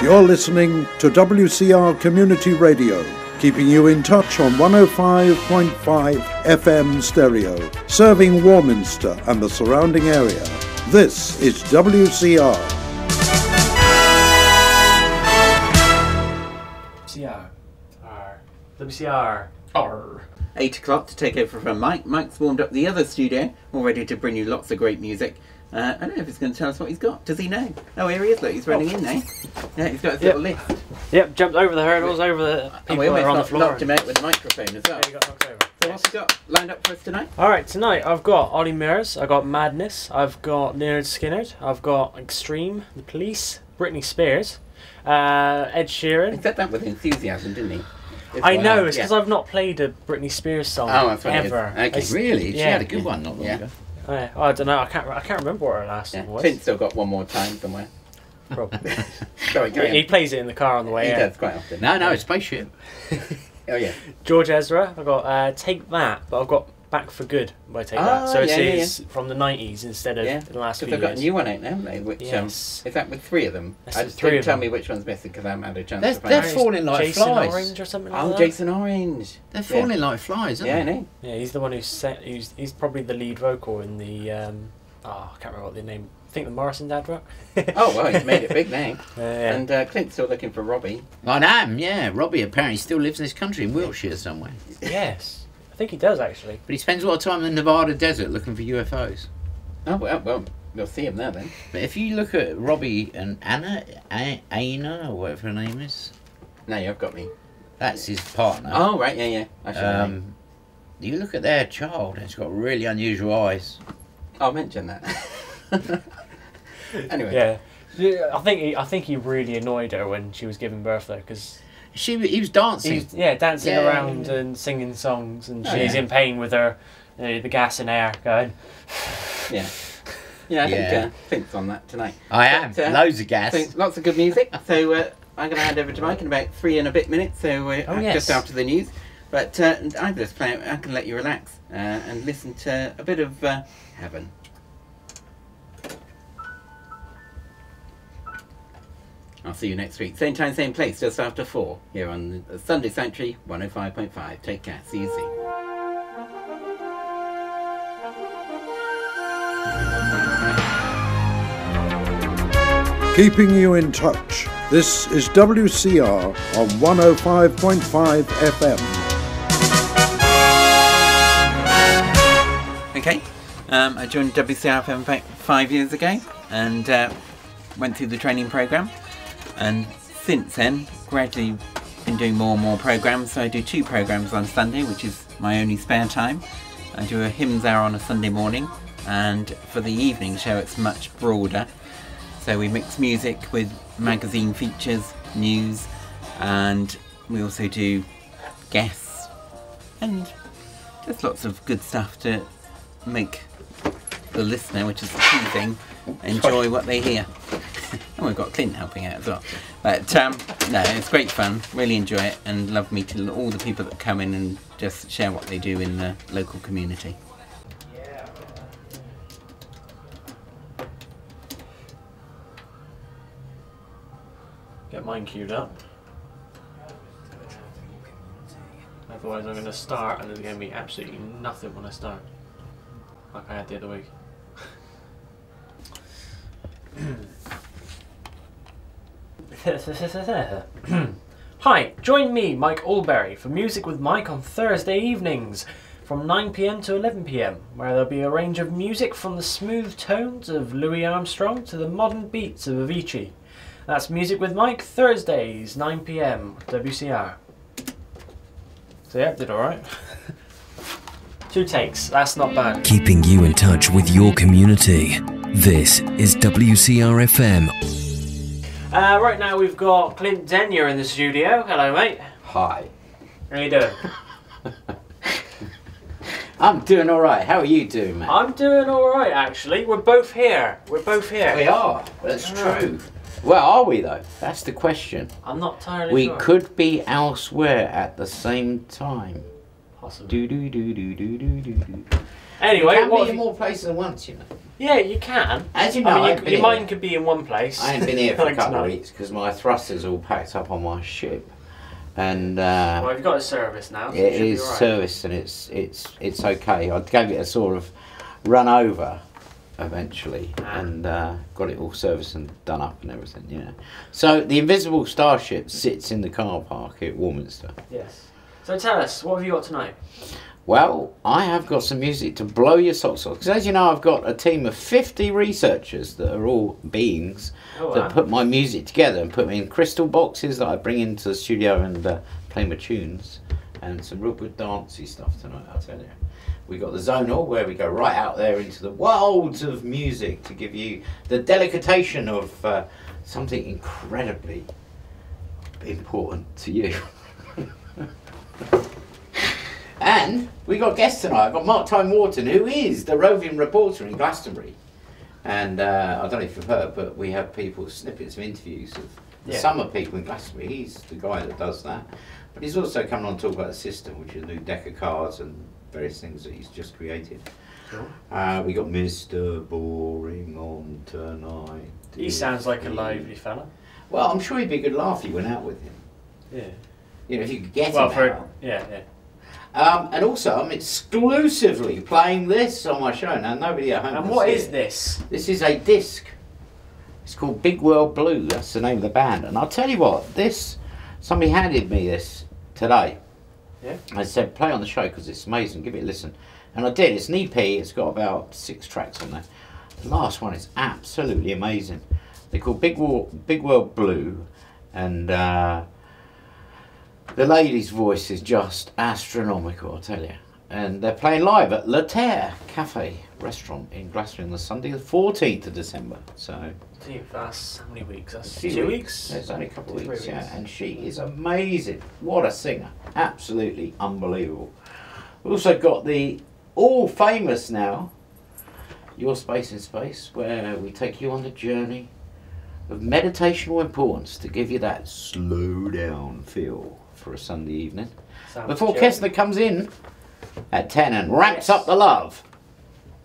You're listening to WCR Community Radio, keeping you in touch on 105.5 FM stereo, serving Warminster and the surrounding area. This is WCR. WCR. 8 o'clock to take over from Mike. Mike's warmed up the other studio, all ready to bring you lots of great music. I don't know if he's going to tell us what he's got. Does he know? Oh, here he is. Look, he's running in now. Yeah, he's got his little lift. Yep, jumped over the hurdles, over the people that are on the floor. Knocked him out with the microphone as well. Yeah, he got knocked over. So what's he got lined up for us tonight? Alright, tonight I've got Ollie Murs, I've got Madness, I've got Leonard Skinner, I've got Extreme, The Police, Britney Spears, Ed Sheeran. He said that with enthusiasm, didn't he? I know, it's because I've not played a Britney Spears song ever. Okay. Really? She had a good one not long ago. I don't know, I can't remember what her last song was. Clint's still got One More Time somewhere. Probably. Sorry, he plays it in the car on the way He out. does quite often. No, it's Spaceship. Oh yeah. George Ezra, I've got Take That, but I've got Back for Good by Take That. So it's from the 90s instead of the last few years. They've got a new one out now, haven't they? Which, is that with 3 of them? Don't tell me which one's missing because I haven't had a chance to find They're falling like Jason flies. Orange or something like that. Jason Orange. They're falling like flies, aren't they? I know. Yeah, he's the one he's probably the lead vocal in the I can't remember what the name. I think the Morrison Dad Rock. Oh well, he's made it big now. Yeah. And Clint's still looking for Robbie. I am, yeah. Robbie apparently still lives in this country, in Wiltshire somewhere. Yes, I think he does actually. But he spends a lot of time in the Nevada desert looking for UFOs. Oh well, we'll see him there then. But if you look at Robbie and Anna, or whatever her name is. No, you've got me. That's his partner. Oh right, yeah. I should know. You look at their child, and it's got really unusual eyes. I'll mention that. Anyway. Yeah, I think he really annoyed her when she was giving birth though, because he was dancing. Dancing around and singing songs, and she's in pain with her, the gas in air going. Yeah, I think Clint's on that tonight. I am. Loads of gas. So, lots of good music. So I'm going to hand over to Mike in about 3 and a bit minutes. So just after the news. But I just play. I can let you relax and listen to a bit of Heaven. I'll see you next week. Same time, same place, just after 4, here on the Sunday Sanctuary 105.5. Take care. See you soon. Keeping you in touch. This is WCR on 105.5 FM. Okay. I joined WCR FM about 5 years ago and went through the training programme. And since then, gradually been doing more and more programmes. So I do 2 programmes on Sunday, which is my only spare time. I do a hymns hour on a Sunday morning, and for the evening show it's much broader. So we mix music with magazine features, news, and we also do guests and just lots of good stuff to make the listener, which is the key thing, enjoy what they hear. And we've got Clint helping out as well. But no, it's great fun, really enjoy it, and love meeting all the people that come in and just share what they do in the local community. Get mine queued up. Otherwise I'm going to start and there's going to be absolutely nothing when I start. Like I had the other week. Hi, join me, Mike Allberry, for Music with Mike on Thursday evenings from 9 PM to 11 PM, where there'll be a range of music from the smooth tones of Louis Armstrong to the modern beats of Avicii. That's Music with Mike, Thursdays, 9 PM, WCR. So yeah, did alright. 2 takes, that's not bad. Keeping you in touch with your community. This is WCR FM. Right now we've got Clint Denyer in the studio. Hello, mate. Hi. How you doing? I'm doing alright. How are you doing, mate? I'm doing alright, actually. We're both here. We are. That's true. Well, are we, though? That's the question. I'm not entirely we sure. We could be elsewhere at the same time. Possibly. Anyway, you can what be have in you- more places than once, you know. Yeah, you can. As you know, I mean, I've been your here. mind could be in one place. I ain't been here for a Like couple of tonight. weeks because my thruster's all packed up on my ship, and Well, you've got a service now. So it should be is all right. serviced and it's okay. I gave it a sort of run over eventually, and got it all serviced and done up and everything. You know. So the Invisible Starship sits in the car park at Warminster. Yes. So tell us, what have you got tonight? Well, I have got some music to blow your socks off. Because as you know, I've got a team of 50 researchers that are all beings Oh, that wow. put my music together and put me in crystal boxes that I bring into the studio and play my tunes. And some real good dancey stuff tonight, I'll tell you. We got the zonal, where we go right out there into the worlds of music to give you the delicatation of something incredibly important to you. And we got guests tonight. I've got Mark Time Wharton, who is the roving reporter in Glastonbury. And I don't know if you've heard, but we have people, snippets of interviews of the summer people in Glastonbury. He's the guy that does that. But he's also coming on to talk about the system, which is a new deck of cards and various things that he's just created. Cool. We got Mr. Boring on tonight. He sounds like a lively fella. Well, I'm sure he'd be a good laugh if you went out with him. Yeah. You know, if you could get Well, him for out. yeah. And also, I'm exclusively playing this on my show. Now, nobody at home And can what see is it. this? This is a disc. It's called Big World Blue. That's the name of the band. And I'll tell you what, somebody handed me this today. Yeah. I said, play on the show because it's amazing. Give it a listen. And I did. It's an EP. It's got about 6 tracks on there. The last one is absolutely amazing. They're called Big World Blue. And the lady's voice is just astronomical, I'll tell you. And they're playing live at La Terre Cafe Restaurant in Glastonbury on the Sunday, the 14th of December. So, Gee, that's how many weeks? That's few 2 weeks? It's only a couple of 2 weeks, yeah. weeks. And she is amazing. What a singer. Absolutely unbelievable. We've also got the all famous now, Your Space in Space, where we take you on the journey of meditational importance to give you that slow down feel for a Sunday evening. Sounds Before chill. Kessler comes in at 10 and ramps up the love.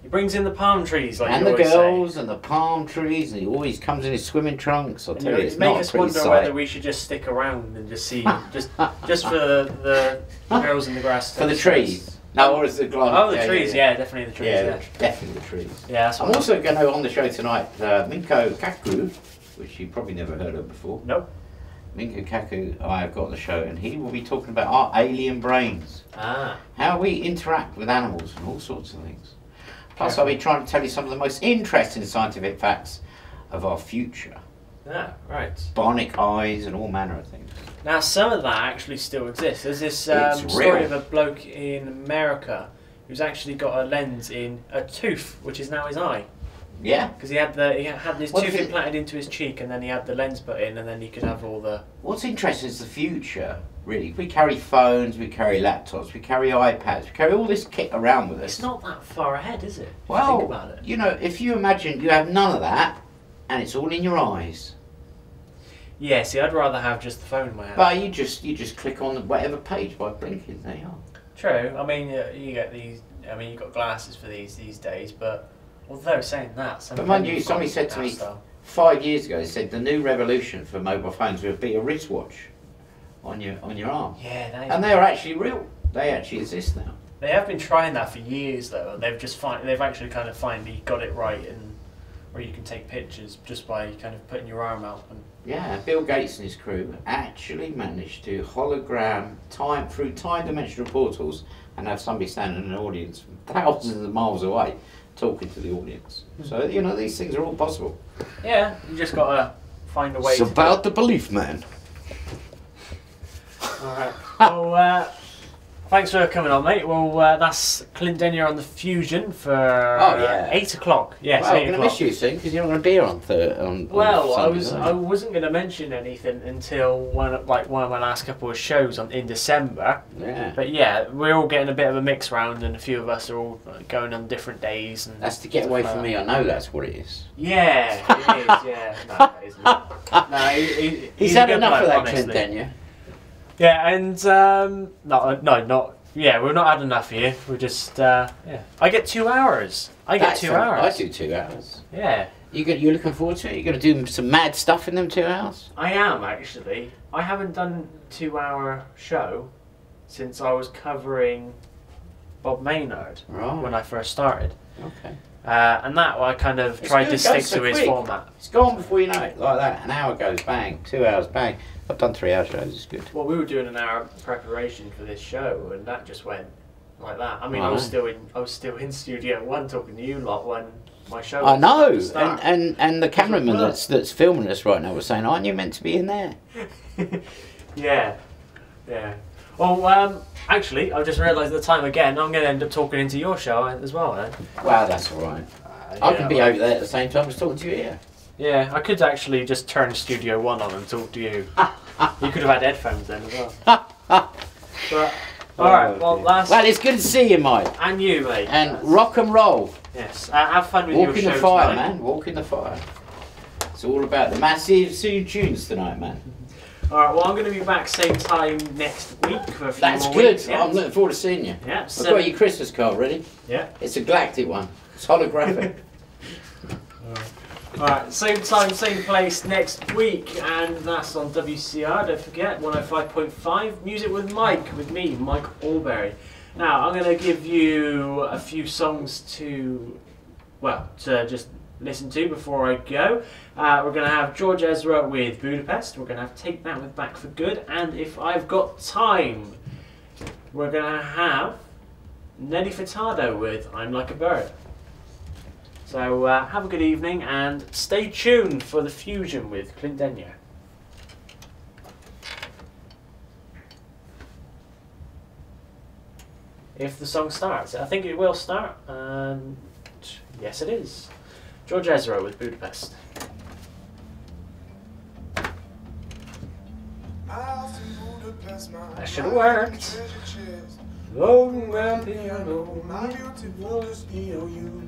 He brings in the palm trees, like And you the always girls and the palm trees, and he always comes in his swimming trunks. I'll say. tell And you, you it's make not a us pretty wonder sight. whether we should just stick around and just see, just for the girls in the grass. For the trees. No, or is the glass? Oh, the trees, yeah, definitely the trees, yeah. Definitely the trees. Yeah, that's I'm what also going to, on the show tonight, Minko Kaku, which you probably never heard of before. Nope. Minko Kaku, I've got on the show, and he will be talking about our alien brains. Ah. How we interact with animals and all sorts of things. Plus, I'll be trying to tell you some of the most interesting scientific facts of our future. Yeah, right. Bionic eyes and all manner of things. Now, some of that actually still exists. There's this It's story real. of a bloke in America who's actually got a lens in a tooth, which is now his eye. Yeah? Because he had his What tooth is it? implanted into his cheek, and then he had the lens put in, and then he could have all the... What's interesting is the future, really. We carry phones, we carry laptops, we carry iPads, we carry all this kit around with us. It's not that far ahead, is it? If you Well, think about it. you know, if you imagine you have none of that, and it's all in your eyes. Yeah, see, I'd rather have just the phone in my hand. But you just click on whatever page by blinking, there you are. True. I mean, you get these... I mean, you've got glasses for these days, but... Although, saying that... But mind you, somebody said to me 5 years ago, they said the new revolution for mobile phones would be a wristwatch on your arm. Yeah, that is... And they are actually real. They actually exist now. They have been trying that for years, though, and they've actually kind of finally got it right, and where you can take pictures just by kind of putting your arm out. And Yeah, Bill Gates and his crew actually managed to hologram time through time-dimensional portals and have somebody standing in an audience from thousands of miles away talking to the audience. So, you know, these things are all possible. yeah, you just gotta find a way. It's to about the belief, man. All right. Well, thanks for coming on, mate. Well, that's Clint Denyer on the Fusion for 8 o'clock. Yes, Well, 8 I'm going to o'clock. miss you soon because you're not going to be here on Well, Sunday, I wasn't going to mention anything until one of my last couple of shows in December. Yeah. But yeah, we're all getting a bit of a mix round, and a few of us are all going on different days. And That's to get away from me. I know that's what it is. Yeah, it is. Yeah, no, it isn't. No, He's a had good enough bloke, of that, honestly. Clint Denyer. Yeah, and not Yeah, we've not had enough here. We're just, yeah. I get 2 hours. I get 2 hours. I do 2 hours. Yeah. You're looking forward to it? You're going to do some mad stuff in them 2 hours? I am, actually. I haven't done a 2-hour show since I was covering Bob Maynard when I first started. Okay. And that I kind of tried to stick to his format. It's gone before you know it, like that. An hour goes, bang. 2 hours, bang. I've done 3 hour shows, it's good. Well, we were doing an hour preparation for this show, and that just went like that. I mean, I was still in Studio One talking to you lot when my show. I know, and the cameraman that's filming us right now was saying, "Aren't you meant to be in there?" Yeah. Well, actually, I've just realised the time again. I'm going to end up talking into your show as well, then. Well, that's all right. I can be over there at the same time as talking to you here. Yeah, I could actually just turn Studio One on and talk to you. You could have had headphones then as well. But, alright, well, it's good to see you, Mike. And you, mate. And rock and roll. Yes, have fun with your show. Walk in the fire, man. Walk in the fire. It's all about the massive tunes tonight, man. Alright, well, I'm going to be back same time next week for a few That's more good. weeks. Yeah. I'm looking forward to seeing you. Yeah, I've got your Christmas card ready. Yeah. It's a galactic one. It's holographic. Alright, same time, same place next week, and that's on WCR, don't forget, 105.5, Music with Mike, with me, Mike Allberry. Now, I'm going to give you a few songs to just listen to before I go. We're going to have George Ezra with Budapest, we're going to have Take That With Back for Good, and if I've got time, we're going to have Nelly Furtado with I'm Like a Bird. So have a good evening and stay tuned for the fusion with Clint Denyer. If the song starts, I think it will start, and yes it is. George Ezra with Budapest. That should have worked. Long grand piano, my beautiful EOU.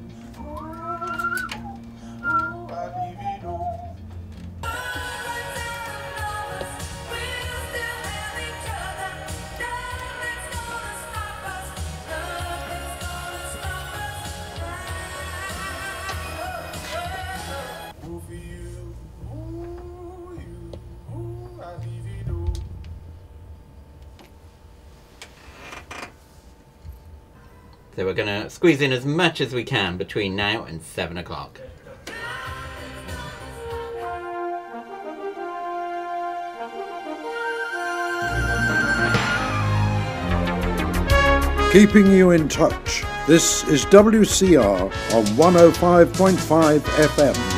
So we're going to squeeze in as much as we can between now and 7 o'clock. Keeping you in touch. This is WCR on 105.5 FM.